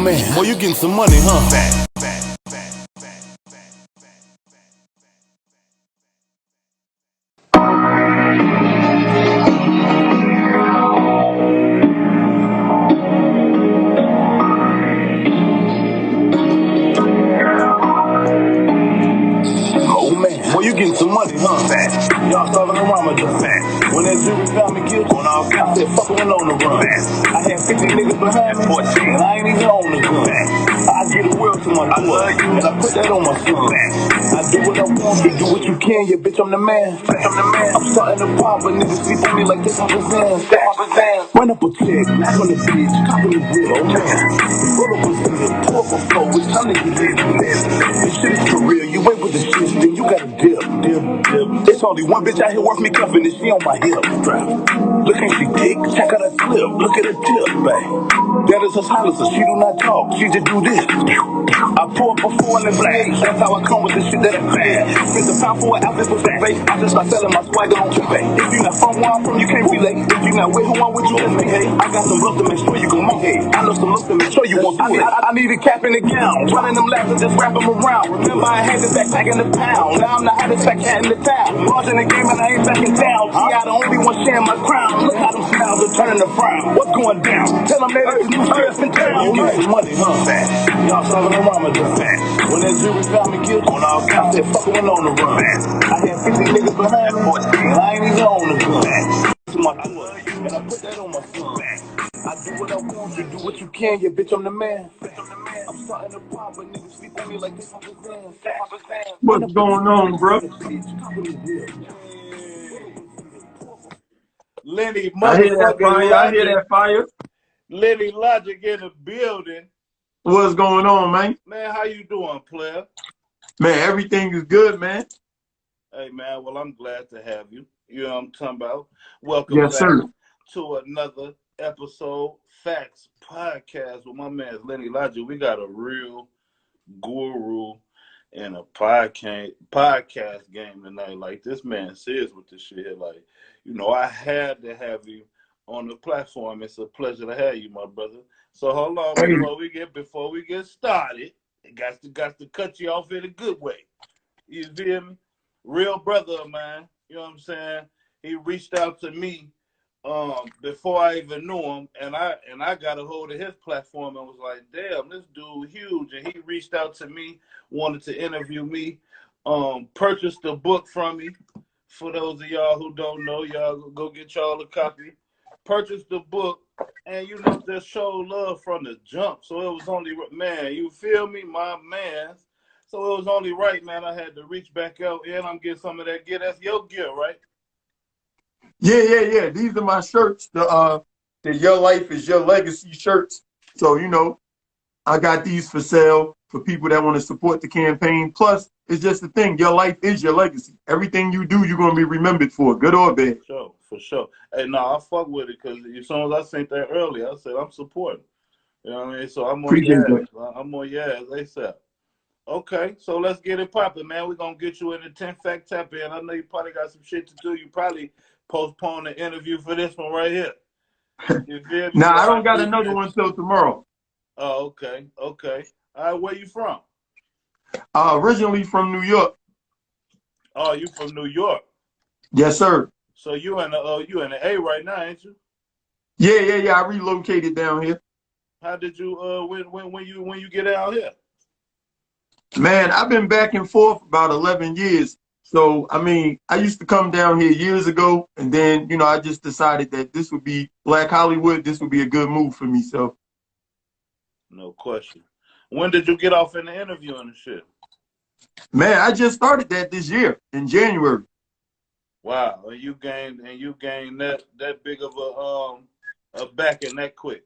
man, boy, you getting some money, huh? Oh man, boy, you getting some money, huh? Y'all solving around with the fact. When that jury found me guilty on all counts, that fucker went on the run. I had 50 niggas behind me, 14, and I ain't even on the gun. I get a world to my door, and I put that on my son. I do what I want, you do what you can, yeah, bitch, I'm the man. I'm starting to pop, but niggas sleep on me like this on Bazan. Run up a check, knock on the bitch, cop in the whip, oh man. Roll up a zip, pour up a flow, it's time to get lit. This shit is for real, you ain't with the shit, then you gotta dip. There's only one bitch out here worth me cuffing, and she on my hip. Look ain't she thick, check out her clip, look at her tip, babe. That is her silencer, she do not talk, she just do this. I pour up a 4 in the black, that's how I come with the shit that I plan. Spent a pound for an outfit for fat face, I just start selling my swagger on eBay. If you not from where I'm from, you can't relate. If you not with who I'm with, you just make hate. I got some love to make sure you gon' make hate. I know some love to make sure you won't do it. I need a cap and a gown, running them laps and just wrap them around. Remember I had this backpack in the pound, now I'm the hottest fat cat in the town. Large in the game and I ain't back in town. See, I the only one sharing my crown. Look how them smiles are turning to frown. What's going down? Tell them that it's new stress in town. You get some money, huh? Y'all solving around with the fact. When that jury found me guilty on all counts, that fucker went on the run. I had 50 niggas behind me, 14, I ain't even on the gun. To my door, and I put that on my son. I do what I want, you do what you can, yeah, bitch, I'm the man. I'm starting to pop, but niggas sleep on me like this on Bazan. What's going on, bro? Lenny I hear that motherfucking fire. I hear Logic. that fire. Lenny Logic in the building. What's going on, man? Man, how you doing, player? Man, everything is good, man. Hey, man, well, I'm glad to have you. You know what I'm talking about. Welcome Yes, back sir. to another episode, Facts Podcast with my man Lenny Logic. We got a real guru in a podcast game tonight. Like, this man serious with this shit here. Like, you know, I had to have you on the platform. It's a pleasure to have you, my brother. So hold on, before we get started, got to cut you off in a good way. You feel me? Real brother of mine, you know what I'm saying? He reached out to me before I even knew him, and I got a hold of his platform and was like, damn, this dude huge. And he reached out to me, wanted to interview me, purchased the book from me. For those of y'all who don't know, y'all go get y'all a copy. Purchased the book, and you know, just show love from the jump. So it was only, man, you feel me, my man. So it was only right, man. I had to reach back out, and I'm getting some of that gear. That's your gear, right? Yeah. These are my shirts. The Your Life is Your Legacy shirts. So, you know, I got these for sale for people that want to support the campaign. Plus, it's just the thing. Your life is your legacy. Everything you do, you're going to be remembered for, good or bad. For sure. Hey, no, I fuck with it because as soon as I sent that earlier, I said I'm supporting. You know what I mean? So I'm on Appreciate your that. ass. I'm on your ass ASAP. Okay, so let's get it popping, man. We're going to get you in the 10 fact tap in. I know you probably got some shit to do. You probably postpone the interview for this one right here. You feel me? Now, I don't got another one till tomorrow. Oh, okay. All right, where you from? Originally from New York. Oh, you from New York? Yes, sir. So you in the A right now, ain't you? Yeah. I relocated down here. How did you when you get out here? Man, I've been back and forth about 11 years. So, I mean, I used to come down here years ago, and then, you know, I just decided that this would be Black Hollywood. This would be a good move for me. So, No question. When did you get off in the interview and shit? man, I just started that this year in January. Wow, and you gained that big of a backing that quick.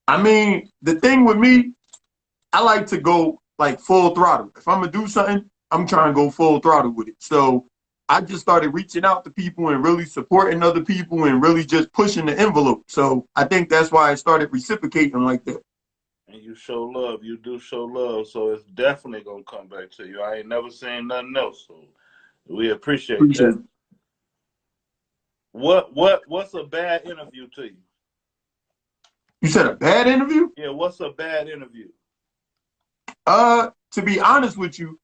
I mean, the thing with me, I like to go like full throttle. If I'm gonna do something, I'm trying to go full throttle with it. So I just started reaching out to people and really supporting other people and really just pushing the envelope. So I think that's why I started reciprocating like that. And you show love. You do show love. So it's definitely gonna come back to you. I ain't never seen nothing else. So we appreciate that. What's a bad interview to you? You said a bad interview? Yeah, what's a bad interview? To be honest with you,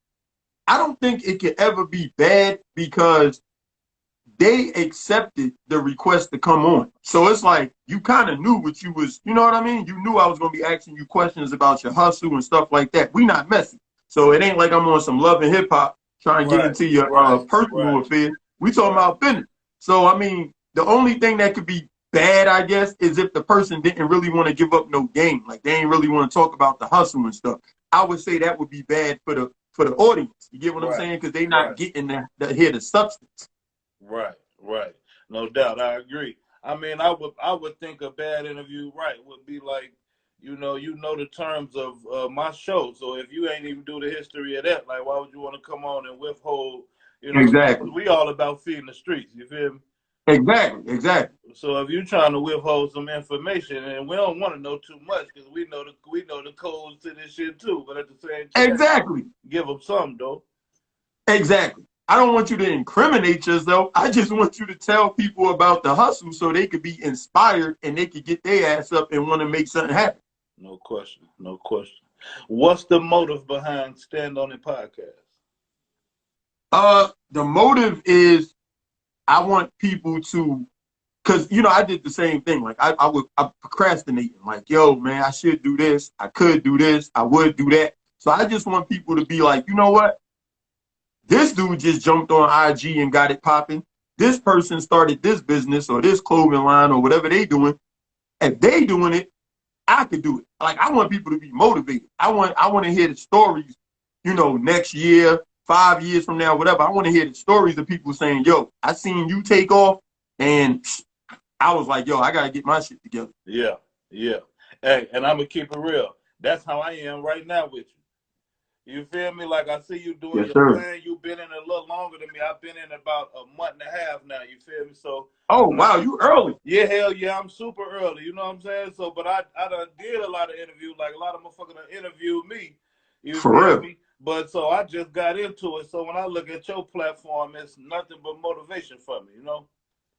I don't think it could ever be bad because they accepted the request to come on. So it's like you kind of knew what you was, you know what I mean? You knew I was gonna be asking you questions about your hustle and stuff like that. We not messy. So it ain't like I'm on some love and hip hop trying to get Right, into your right, personal right, affairs. We talking right. about business. So I mean, the only thing that could be bad, I guess, is if the person didn't really want to give up no game. Like they ain't really want to talk about the hustle and stuff. I would say that would be bad for the audience. You get what I'm Right, saying? Because they not right, getting the hear the substance. right, right. No doubt, I agree. I mean, I would think a bad interview, right, would be like, you know the terms of my show. So if you ain't even do the history of that, like, why would you want to come on and withhold? You know what I'm saying? 'Cause Exactly. we all about feeding the streets. You feel me? Exactly. Exactly. So if you're trying to withhold some information, and we don't want to know too much because we know the codes to this shit too. But at the same time, Exactly. give them some though. Exactly. I don't want you to incriminate yourself. I just want you to tell people about the hustle so they could be inspired and they could get their ass up and want to make something happen. No question. No question. What's the motive behind Stand On It podcast? The motive is I want people to, because I did the same thing. Like I procrastinating. Like, yo, man, I should do this. I could do this. I would do that. So I just want people to be like, you know what? This dude just jumped on IG and got it popping. This person started this business or this clothing line or whatever they doing. If they doing it, I could do it. Like I want people to be motivated. I want to hear the stories, next year, 5 years from now, whatever. I want to hear the stories of people saying, yo, I seen you take off and I was like, yo, I gotta get my shit together. Yeah, yeah. Hey, and I'm gonna keep it real. That's how I am right now with you. You feel me? Like I see you doing Yes, your sir. thing. You've been in a little longer than me. I've been in about a month and a half now. You feel me? So Oh when I wow, you early. yeah, hell yeah, I'm super early. You know what I'm saying? So, but I done did a lot of interviews. Like a lot of motherfuckers done interviewed me. You For feel real. me? But so I just got into it. So when I look at your platform, it's nothing but motivation for me.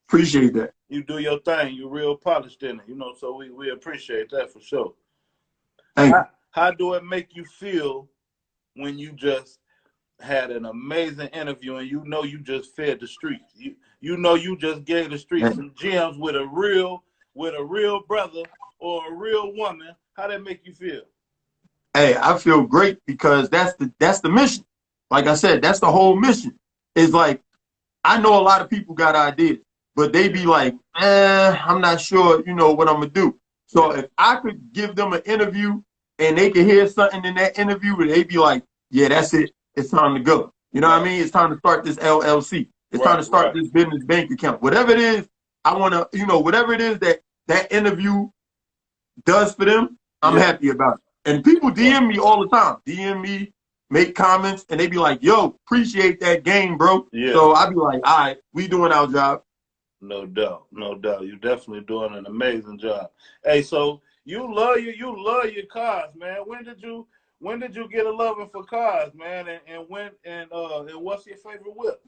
Appreciate that. You do your thing. You real polished in it. So we appreciate that for sure. Thank you. How do it make you feel when you just had an amazing interview and you just fed the streets? You just gave the streets Man. some gems with a real brother or a real woman. How that make you feel? Hey, I feel great because that's the mission. Like I said, that's the whole mission. It's like I know a lot of people got ideas, but they be like, I'm not sure, what I'm gonna do. So if I could give them an interview and they could hear something in that interview, and they be like, yeah, that's it. It's time to go. You know what I mean? It's time to start this LLC. It's time Right, to start right. this business bank account. Whatever it is, I want to, whatever it is that interview does for them, I'm Yeah. happy about it. And people DM me all the time. DM me, make comments, and they be like, yo, appreciate that game, bro. Yeah. So I be like, all right, we doing our job. No doubt. No doubt. You're definitely doing an amazing job. Hey, so you love your cars, man. When did you get a loving for cars, man? And what's your favorite whip?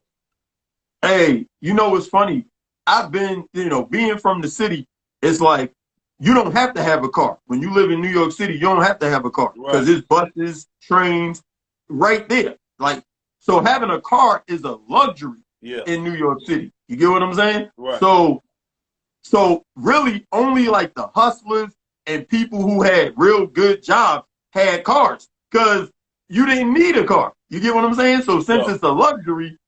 Hey, what's funny? I've been, being from the city, it's like you don't have to have a car. When you live in New York City, you don't have to have a car because Right. there's buses, trains right there. Like, so having a car is a luxury Yeah. in New York City. You get what I'm saying? Right. So really only like the hustlers and people who had real good jobs had cars because you didn't need a car. You get what I'm saying? So since Yeah. it's a luxury,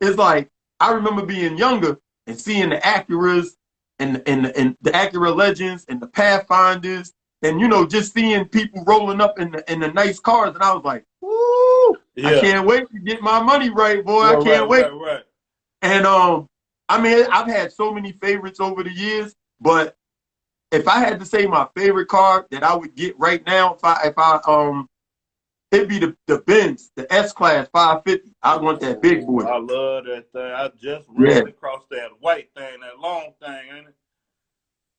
it's like I remember being younger and seeing the Acuras and the Acura Legends and the Pathfinders and just seeing people rolling up in the nice cars, and I was like, "Woo! Yeah. I can't wait to get my money right, boy. I can't wait." Right. And I mean, I've had so many favorites over the years, but if I had to say my favorite car that I would get right now, it'd be the Benz, the S-Class 550. I want that big boy. I love that thing. I just Yeah. ran across that white thing, that long thing, ain't it?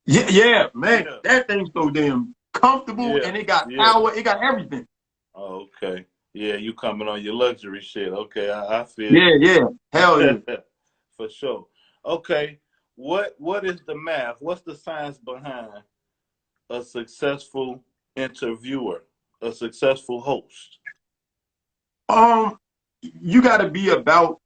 Yeah, man. Yeah. That thing's so damn comfortable, Yeah, and it got yeah. power. It got everything. Oh, okay. Yeah, you coming on your luxury shit. Okay, I feel Yeah. Hell yeah. for sure. Okay, what is the math? What's the science behind a successful interviewer, a successful host? You got to be about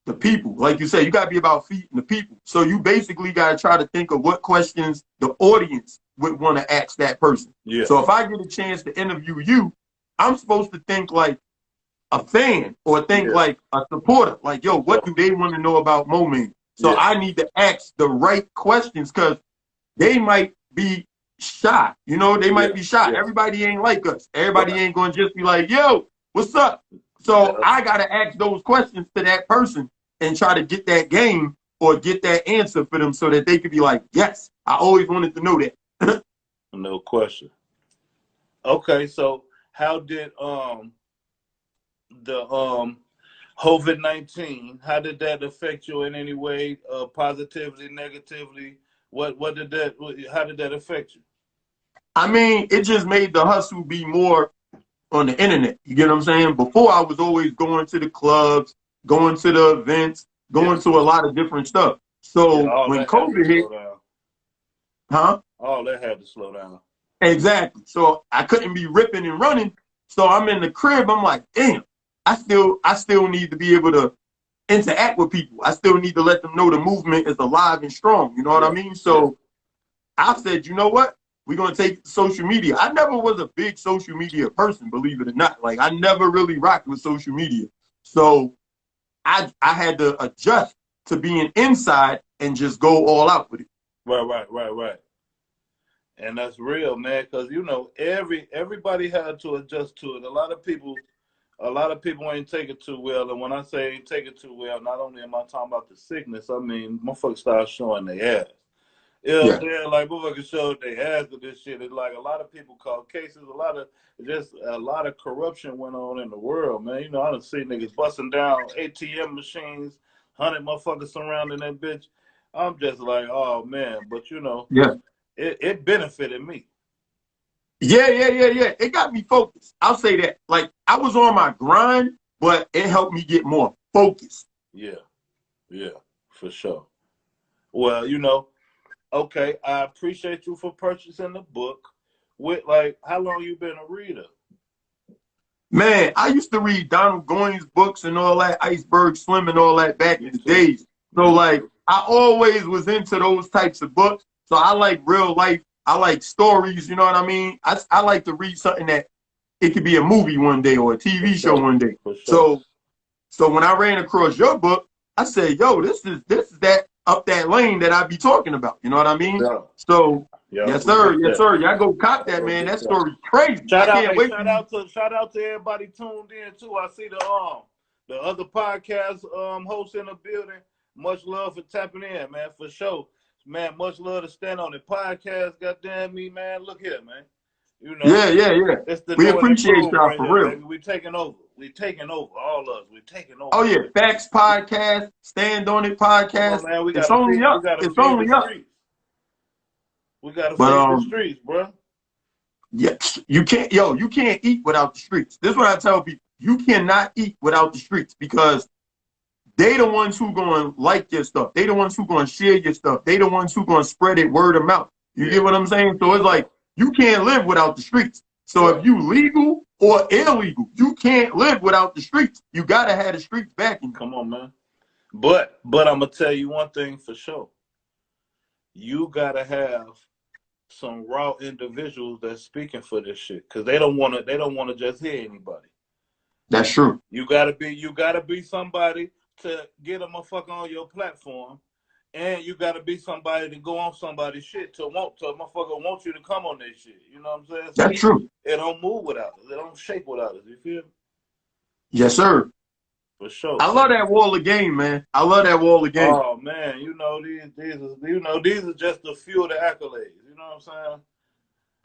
the people. Like you said, you got to be about feeding the people. So you basically got to try to think of what questions the audience would want to ask that person. Yeah. So if I get a chance to interview you, I'm supposed to think like a fan or think like a supporter. Like, yo, what do they want to know about Mo Man? So I need to ask the right questions because they might be shy. You know, they might be shy. Everybody ain't like us. Everybody ain't going to just be like, yo, what's up? So I got to ask those questions to that person and try to get that game or get that answer for them so that they could be like, yes, I always wanted to know that. No question. Okay, so how did the COVID-19, how did that affect you in any way, positively, negatively? What did that, how did that affect you? I mean, it just made the hustle be more on the internet. You get what I'm saying? Before I was always going to the clubs, going to the events, going to a lot of different stuff. So when COVID hit, all that had to slow down. Exactly. So I couldn't be ripping and running. So I'm in the crib. I'm like, damn, I still need to be able to interact with people. I still need to let them know the movement is alive and strong. You know what I mean? So I said, you know what? We're going to take social media. I never was a big social media person, believe it or not. Like, I never really rocked with social media. So I had to adjust to being inside and just go all out with it. Right. And that's real, man, because, you know, everybody had to adjust to it. A lot of people ain't take it too well. And when I say ain't take it too well, not only am I talking about the sickness, I mean, motherfuckers start showing their ass. You know what I'm saying? Like, motherfuckers showed their ass with this shit. It's like a lot of people caught cases. A lot of corruption went on in the world, man. You know, I done seen niggas busting down ATM machines, 100 motherfuckers surrounding that bitch. I'm just like, oh, man. But, you know, it benefited me. Yeah. It got me focused. I'll say that. Like, I was on my grind, but it helped me get more focused. Yeah, for sure. Well, you know, okay, I appreciate you for purchasing the book. How long you been a reader? Man, I used to read Donald Goines books and all that, Iceberg Slim and all that back in the days. So, like, I always was into those types of books. So I like real life. I like stories, you know what I mean? I like to read something that it could be a movie one day or a TV show one day. So when I ran across your book, I said, yo, this is that up that lane that I be talking about. You know what I mean? So yes, sir. Y'all go cop that, man. That story's crazy. Shout out to everybody tuned in too. I see the other podcast hosts in the building. Much love for tapping in, man, for sure. Man, much love to Stand On It podcast. Goddamn me, man. Look here, man. You know, It's the we appreciate y'all for real. Baby. We taking over. All of us. We taking over. Oh yeah, Facts podcast, Stand On It podcast. On, man. It's only up. It's only up. We gotta feed the streets, bro. Yes, you can't. You can't eat without the streets. This is what I tell people. You cannot eat without the streets because they the ones who gonna like your stuff. They the ones who gonna share your stuff. They the ones who gonna spread it word of mouth. You get what I'm saying? So it's like you can't live without the streets. So if you legal or illegal, you can't live without the streets. You gotta have the streets backing. Come on, man. But I'm gonna tell you one thing for sure. You gotta have some raw individuals that's speaking for this shit because they don't want to just hear anybody. That's true. You gotta be somebody to get a motherfucker on your platform, and you gotta be somebody to go on somebody's shit to a motherfucker want you to come on their shit. You know what I'm saying? That's true. It don't move without us. It don't shake without us. You feel me? Yes, sir. For sure. I love that wall of game, man. I love that wall of game. Oh man, these are just a few of the accolades. You know what I'm saying?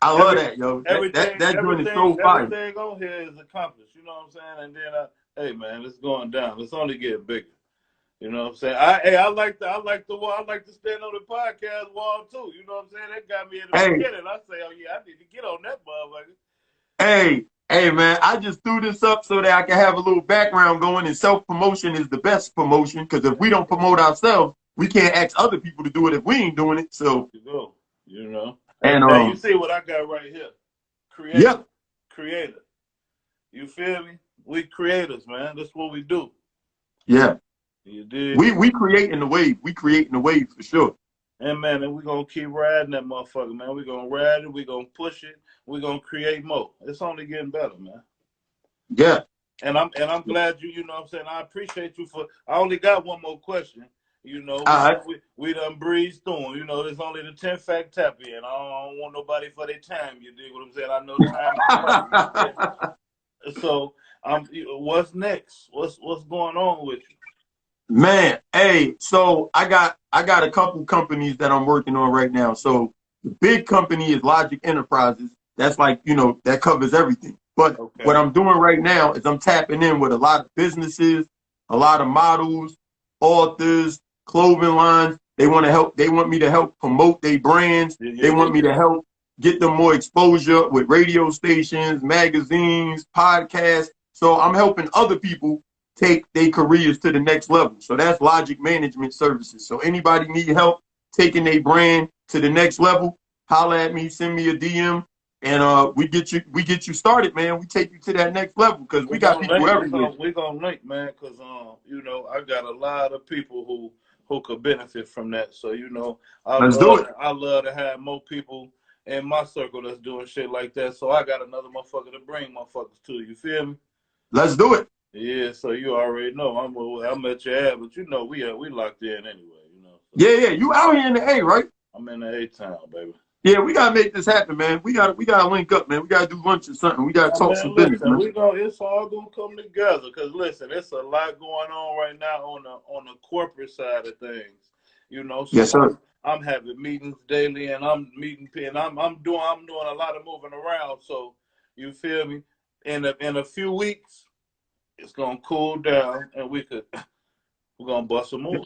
I love that, yo. That joint is so fire. Everything on here is accomplished. You know what I'm saying? And then, hey man, it's going down. It's only getting bigger. You know what I'm saying? I like the wall. I like to Stand On The podcast wall too. You know what I'm saying? That got me in the beginning. I say, oh yeah, I need to get on that motherfucker. Hey man, I just threw this up so that I can have a little background going, and self-promotion is the best promotion because if we don't promote ourselves, we can't ask other people to do it if we ain't doing it. So you know. Hey And man, you see what I got right here? Creator, yeah, creator. You feel me? We creators, man. That's what we do. yeah. You did. We creating the wave. We creating the wave for sure. And man, and we're gonna keep riding that motherfucker, man. We're gonna ride it, we're gonna push it, we're gonna create more. It's only getting better, man. Yeah. And I'm glad you know what I'm saying. I appreciate you for I only got one more question. You know, All right. we done breezed through 'em. You know, there's only the 10 fact tap in. I don't want nobody for their time, you dig what I'm saying? I know time is money, you feel me? So what's next? What's going on with you? Man, hey, so I got a couple companies that I'm working on right now. So the big company is Logic Enterprises. That's like, that covers everything. But what Okay. I'm doing right now is I'm tapping in with a lot of businesses, a lot of models, authors, clothing lines. They want me to help promote their brands. They want me to Yeah. help get them more exposure with radio stations, magazines, podcasts. So I'm helping other people take their careers to the next level. So that's Logic Management Services. So anybody need help taking their brand to the next level, holla at me, send me a DM, and we get you started, man. We take you to that next level because we We're got gonna people link. everywhere. We're gonna link, man, because I got a lot of people who could benefit from that. So Let's do it. I love to have more people in my circle that's doing shit like that. So I got another motherfucker to bring motherfuckers to. You feel me? Let's do it. Yeah. So you already know I'm at your ad, but we locked in anyway. So Yeah, yeah. You out here in the A, right? I'm in the A town, baby. Yeah, we gotta make this happen, man. We gotta link up, man. We gotta do lunch or something. We gotta Oh, talk some man, business, listen, man. it's all gonna come together. Cause listen, it's a lot going on right now on the corporate side of things. Yes, So sir. I'm having meetings daily, and I'm meeting, and I'm doing a lot of moving around. So you feel me? In a few weeks, it's gonna cool down, and we're gonna bust a move.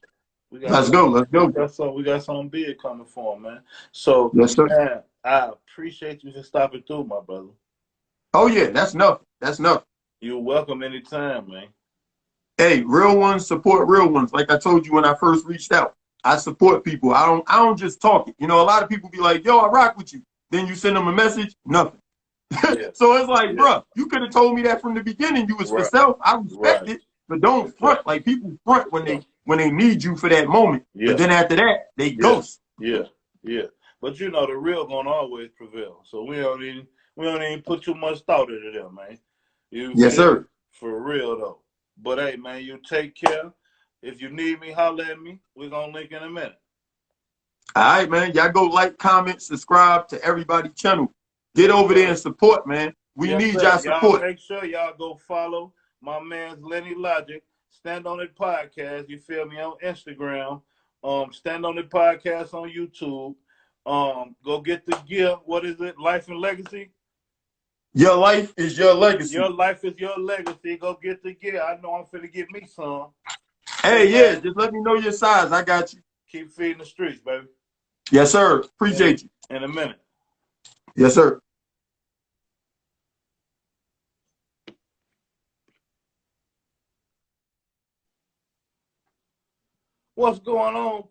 We got Let's go. something. Let's go. We got something big coming for 'em, man. So Yes, sir. man, I appreciate you for stopping through, my brother. Oh yeah, that's nothing. That's nothing. You're welcome anytime, man. Hey, real ones support real ones. Like I told you when I first reached out, I support people. I don't just talk it. A lot of people be like, "Yo, I rock with you." Then you send them a message, nothing. Yeah, So it's like, yeah, bruh, you could have told me that from the beginning. You was for right, self. I respect right. it, but don't front. Exactly. Like people front when they need you for that moment. But Yeah, then after that, they yeah, ghost. yeah, yeah. But the real gonna always prevail. So we don't even put too much thought into them, man. You Yes, feel me? sir. For real though. But hey, man, you take care. If you need me, holler at me. We're gonna link in a minute. All right, man. Y'all go like, comment, subscribe to everybody's channel. Get Yes, over there and sir. support, man. We Yes, need sir. y'all Y'all support. make sure y'all go follow my man's Lenny Logic. Stand on It podcast. You feel me on Instagram. Stand on It podcast on YouTube. Go get the gear. What is it? Life and Legacy. Your life is your legacy. Your life is your legacy. Go get the gear. I know I'm finna get me some. Hey Hey, yeah, man, just let me know your size. I got you. keep feeding the streets, baby. Yes, sir. In a, Appreciate you. in a minute. Yes, sir. What's going on,